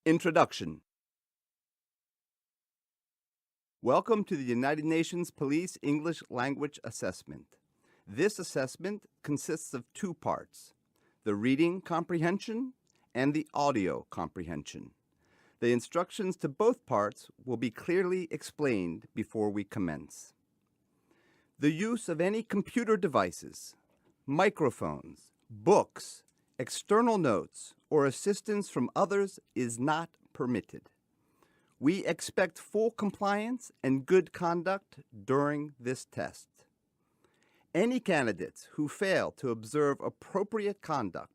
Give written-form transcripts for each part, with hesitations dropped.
Introduction. Welcome to the United Nations Police English Language Assessment. This assessment consists of two parts, the reading comprehension and the audio comprehension. The instructions to both parts will be clearly explained before we commence. The use of any computer devices, microphones, books, external notes, or assistance from others is not permitted. We expect full compliance and good conduct during this test. Any candidates who fail to observe appropriate conduct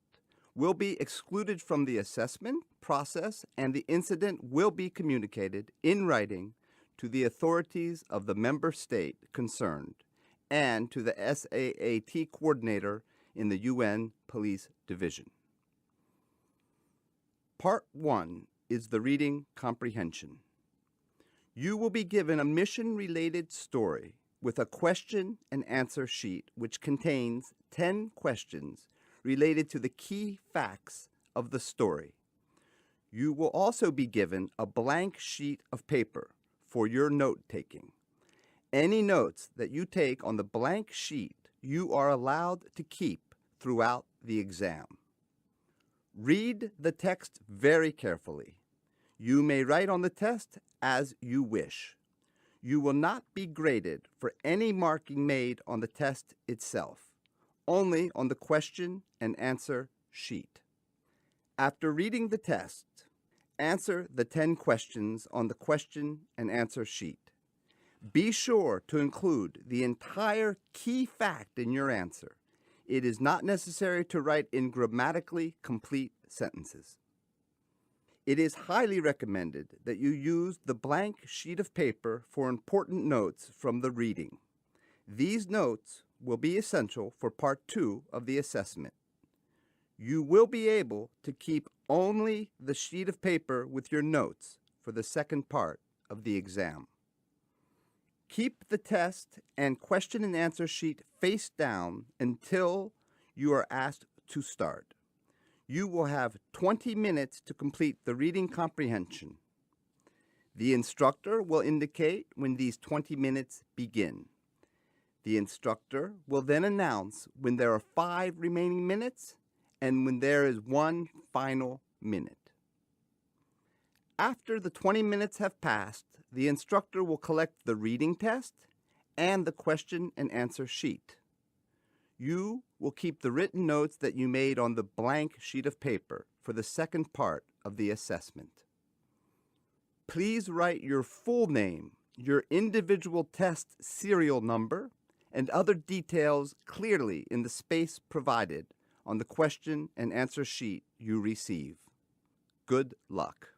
will be excluded from the assessment process, and the incident will be communicated in writing to the authorities of the member state concerned and to the SAAT coordinator in the UN Police Division. Part 1 is the reading comprehension. You will be given a mission-related story with a question and answer sheet which contains 10 questions related to the key facts of the story. You will also be given a blank sheet of paper for your note-taking. Any notes that you take on the blank sheet you are allowed to keep throughout the exam. Read the text very carefully. You may write on the test as you wish. You will not be graded for any marking made on the test itself, only on the question and answer sheet. After reading the test, answer the 10 questions on the question and answer sheet. Be sure to include the entire key fact in your answer. It is not necessary to write in grammatically complete sentences. It is highly recommended that you use the blank sheet of paper for important notes from the reading. These notes will be essential for Part 2 of the assessment. You will be able to keep only the sheet of paper with your notes for the second part of the exam. Keep the test and question and answer sheet face down until you are asked to start. You will have 20 minutes to complete the reading comprehension. The instructor will indicate when these 20 minutes begin. The instructor will then announce when there are 5 remaining minutes and when there is 1 final minute. After the 20 minutes have passed, the instructor will collect the reading test and the question and answer sheet. You will keep the written notes that you made on the blank sheet of paper for the second part of the assessment. Please write your full name, your individual test serial number, and other details clearly in the space provided on the question and answer sheet you receive. Good luck.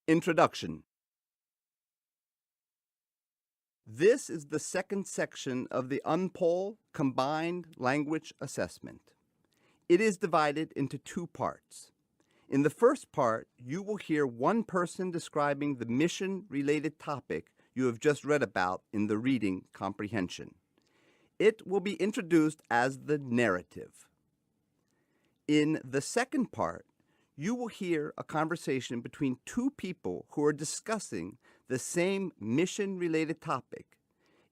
Introduction. This is the second section of the UNPOL Combined Language Assessment. It is divided into 2 parts. In the first part, you will hear one person describing the mission-related topic you have just read about in the reading comprehension. It will be introduced as the narrative. In the second part, you will hear a conversation between 2 people who are discussing the same mission-related topic.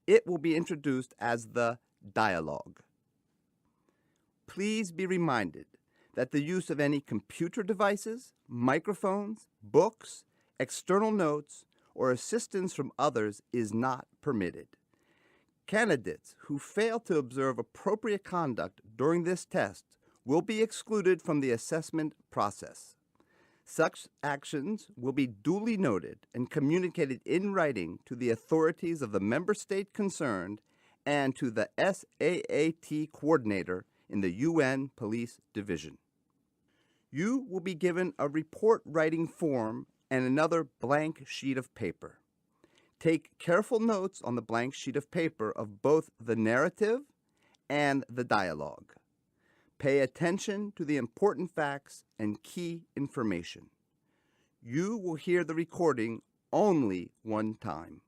It will be introduced as the dialogue. Please be reminded that the use of any computer devices, microphones, books, external notes, or assistance from others is not permitted. Candidates who fail to observe appropriate conduct during this test will be excluded from the assessment process. Such actions will be duly noted and communicated in writing to the authorities of the member state concerned and to the SAAT coordinator in the UN Police Division. You will be given a report writing form and another blank sheet of paper. Take careful notes on the blank sheet of paper of both the narrative and the dialogue. Pay attention to the important facts and key information. You will hear the recording only one time.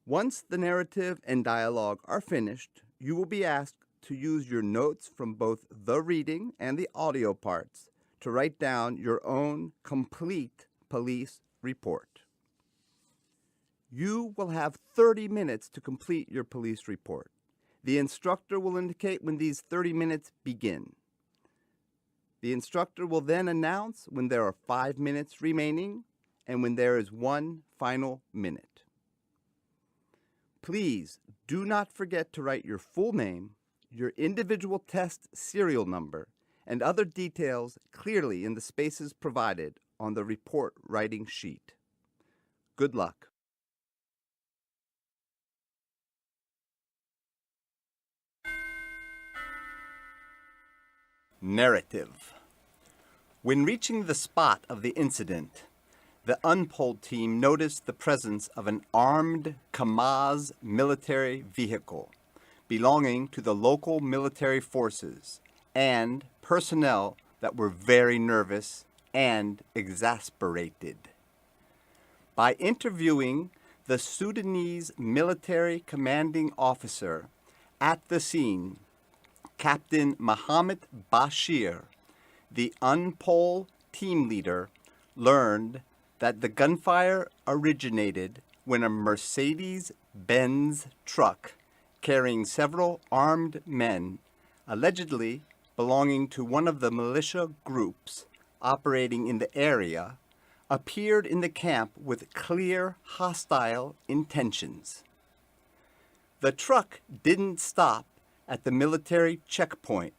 Once the narrative and dialogue are finished, you will be asked to use your notes from both the reading and the audio parts to write down your own complete police report. You will have 30 minutes to complete your police report. The instructor will indicate when these 30 minutes begin. The instructor will then announce when there are 5 minutes remaining and when there is 1 final minute. Please do not forget to write your full name, your individual test serial number, and other details clearly in the spaces provided on the report writing sheet. Good luck. Narrative. When reaching the spot of the incident, the unpolled team noticed the presence of an armed Kamaz military vehicle belonging to the local military forces and personnel that were very nervous and exasperated. By interviewing the Sudanese military commanding officer at the scene, Captain Mohammed Bashir, the unpolled team leader, learned that the gunfire originated when a Mercedes-Benz truck carrying several armed men, allegedly belonging to one of the militia groups operating in the area, appeared in the camp with clear hostile intentions. The truck didn't stop at the military checkpoint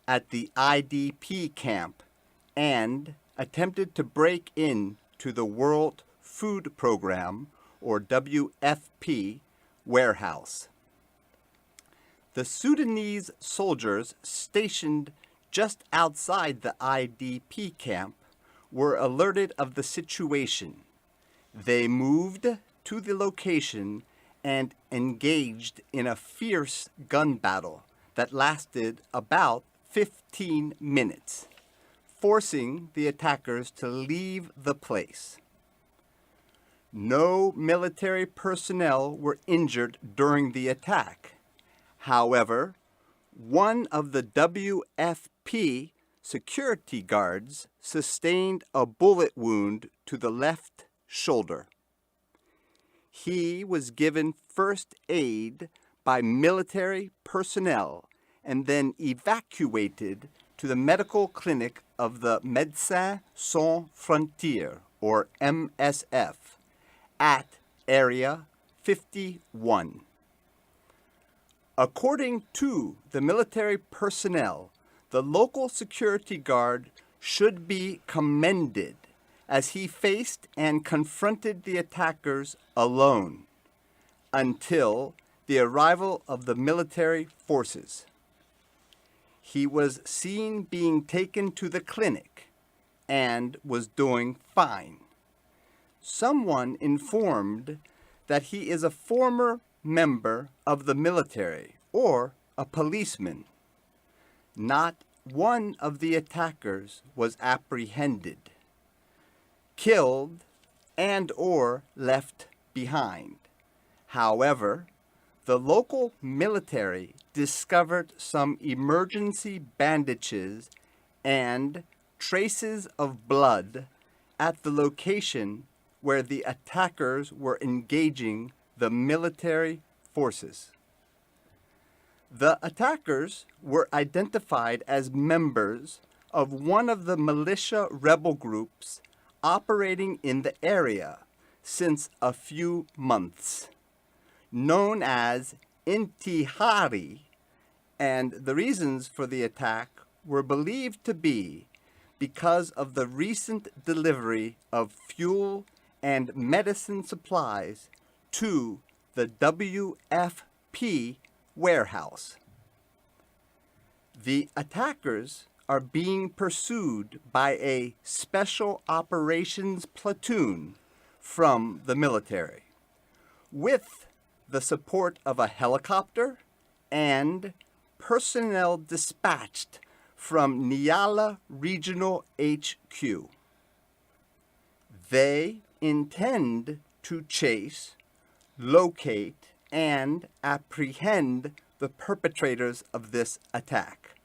at the IDP camp and attempted to break in to the World Food Program, or WFP, warehouse. The Sudanese soldiers stationed just outside the IDP camp were alerted of the situation. They moved to the location and engaged in a fierce gun battle that lasted about 15 minutes, forcing the attackers to leave the place. No military personnel were injured during the attack. However, one of the WFP security guards sustained a bullet wound to the left shoulder. He was given first aid by military personnel and then evacuated to the medical clinic of the Médecins Sans Frontières, or MSF, at Area 51. According to the military personnel, the local security guard should be commended as he faced and confronted the attackers alone until the arrival of the military forces. He was seen being taken to the clinic and was doing fine. Someone informed that he is a former member of the military or a policeman. Not one of the attackers was apprehended, killed, and or left behind. However, the local military discovered some emergency bandages and traces of blood at the location where the attackers were engaging the military forces. The attackers were identified as members of one of the militia rebel groups operating in the area since a few months, known as Intihari, and the reasons for the attack were believed to be because of the recent delivery of fuel and medicine supplies to the WFP warehouse. The attackers are being pursued by a special operations platoon from the military, with the support of a helicopter and personnel dispatched from Niala Regional HQ. They intend to chase, locate, and apprehend the perpetrators of this attack.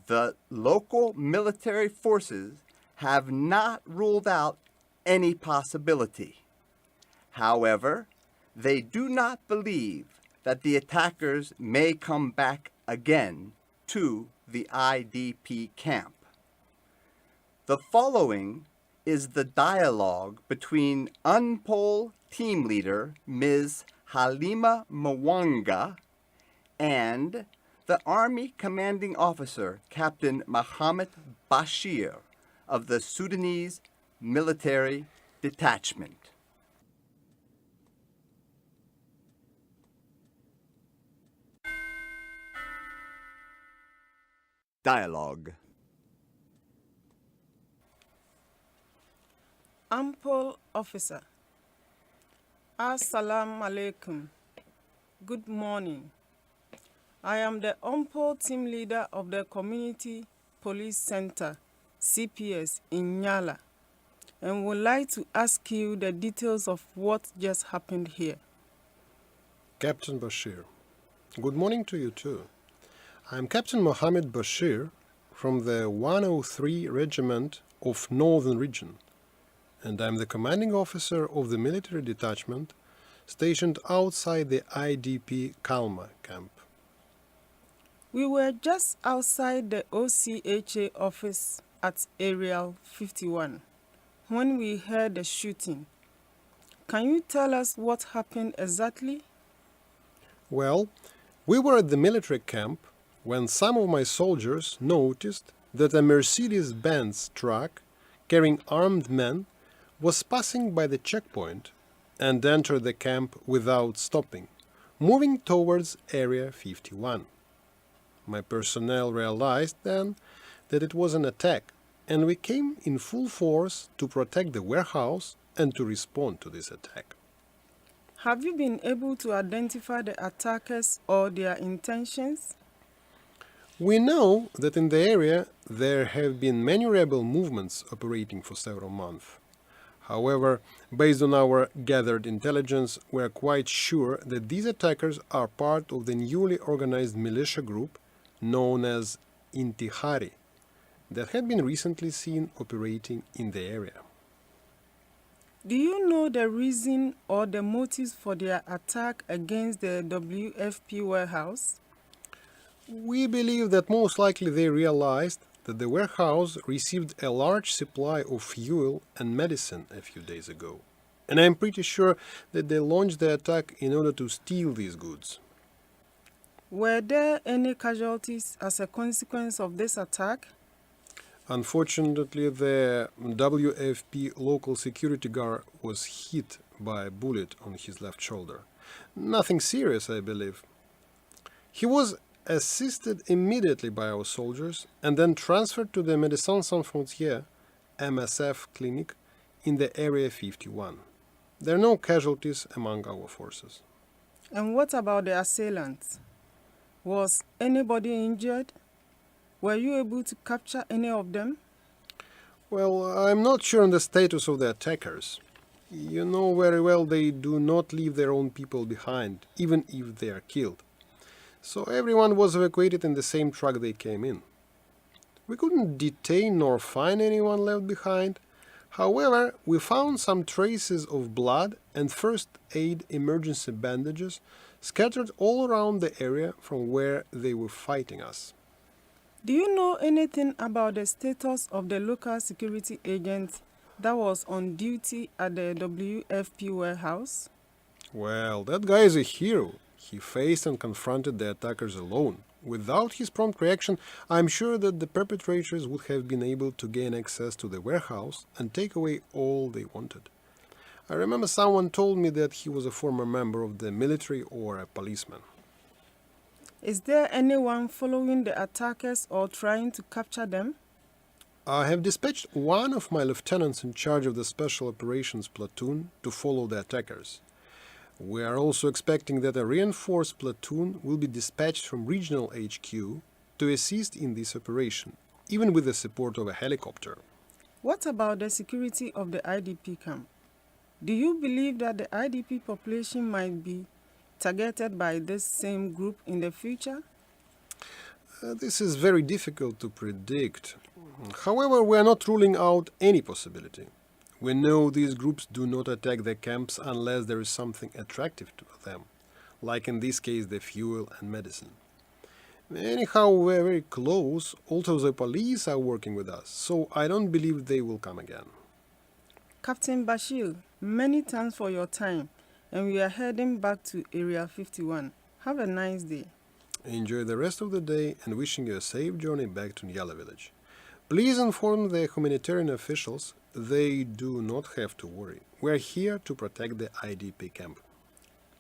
The local military forces have not ruled out any possibility. However, they do not believe that the attackers may come back again to the IDP camp. The following is the dialogue between UNPOL team leader Ms. Halima Mwanga and the Army Commanding Officer Captain Mohammed Bashir of the Sudanese Military Detachment. Dialogue. Ample officer. Assalamu alaikum. Good morning. I am the Ample team leader of the Community Police Center, CPS, in Nyala, and would like to ask you the details of what just happened here. Captain Bashir. Good morning to you too. I'm Captain Mohammed Bashir from the 103 Regiment of Northern Region, and I'm the commanding officer of the military detachment stationed outside the IDP Kalma camp. We were just outside the OCHA office at Area 51 when we heard the shooting. Can you tell us what happened exactly? Well, we were at the military camp when some of my soldiers noticed that a Mercedes-Benz truck carrying armed men was passing by the checkpoint and entered the camp without stopping, moving towards Area 51. My personnel realized then that it was an attack, and we came in full force to protect the warehouse and to respond to this attack. Have you been able to identify the attackers or their intentions? We know that in the area there have been many rebel movements operating for several months. However, based on our gathered intelligence, we are quite sure that these attackers are part of the newly organized militia group known as Intihari that had been recently seen operating in the area. Do you know the reason or the motives for their attack against the WFP warehouse? We believe that most likely they realized that the warehouse received a large supply of fuel and medicine a few days ago, and I'm pretty sure that they launched the attack in order to steal these goods. Were there any casualties as a consequence of this attack? Unfortunately, the WFP local security guard was hit by a bullet on his left shoulder. Nothing serious, I believe. He was assisted immediately by our soldiers and then transferred to the Médecins Sans Frontières MSF clinic in the Area 51. There are no casualties among our forces. And what about the assailants? Was anybody injured? Were you able to capture any of them? Well, I'm not sure on the status of the attackers. You know very well they do not leave their own people behind, even if they are killed. So everyone was evacuated in the same truck they came in. We couldn't detain nor find anyone left behind. However, we found some traces of blood and first aid emergency bandages scattered all around the area from where they were fighting us. Do you know anything about the status of the local security agent that was on duty at the WFP warehouse? Well, that guy is a hero. He faced and confronted the attackers alone. Without his prompt reaction, I'm sure that the perpetrators would have been able to gain access to the warehouse and take away all they wanted. I remember someone told me that he was a former member of the military or a policeman. Is there anyone following the attackers or trying to capture them? I have dispatched one of my lieutenants in charge of the Special Operations Platoon to follow the attackers. We are also expecting that a reinforced platoon will be dispatched from regional HQ to assist in this operation, even with the support of a helicopter. What about the security of the IDP camp? Do you believe that the IDP population might be targeted by this same group in the future? This is very difficult to predict. However, we are not ruling out any possibility. We know these groups do not attack the camps unless there is something attractive to them, like in this case the fuel and medicine. Anyhow, we are very close. Also, the police are working with us, so I don't believe they will come again. Captain Bashir, many thanks for your time, and we are heading back to Area 51. Have a nice day. Enjoy the rest of the day and wishing you a safe journey back to Nyala village. Please inform the humanitarian officials they do not have to worry. We are here to protect the IDP camp.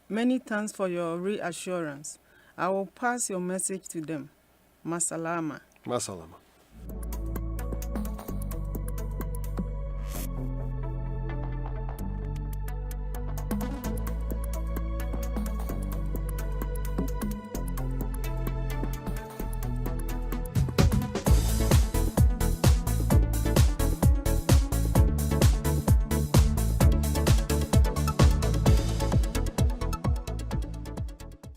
Many thanks for your reassurance. I will pass your message to them. Masalama. Masalama.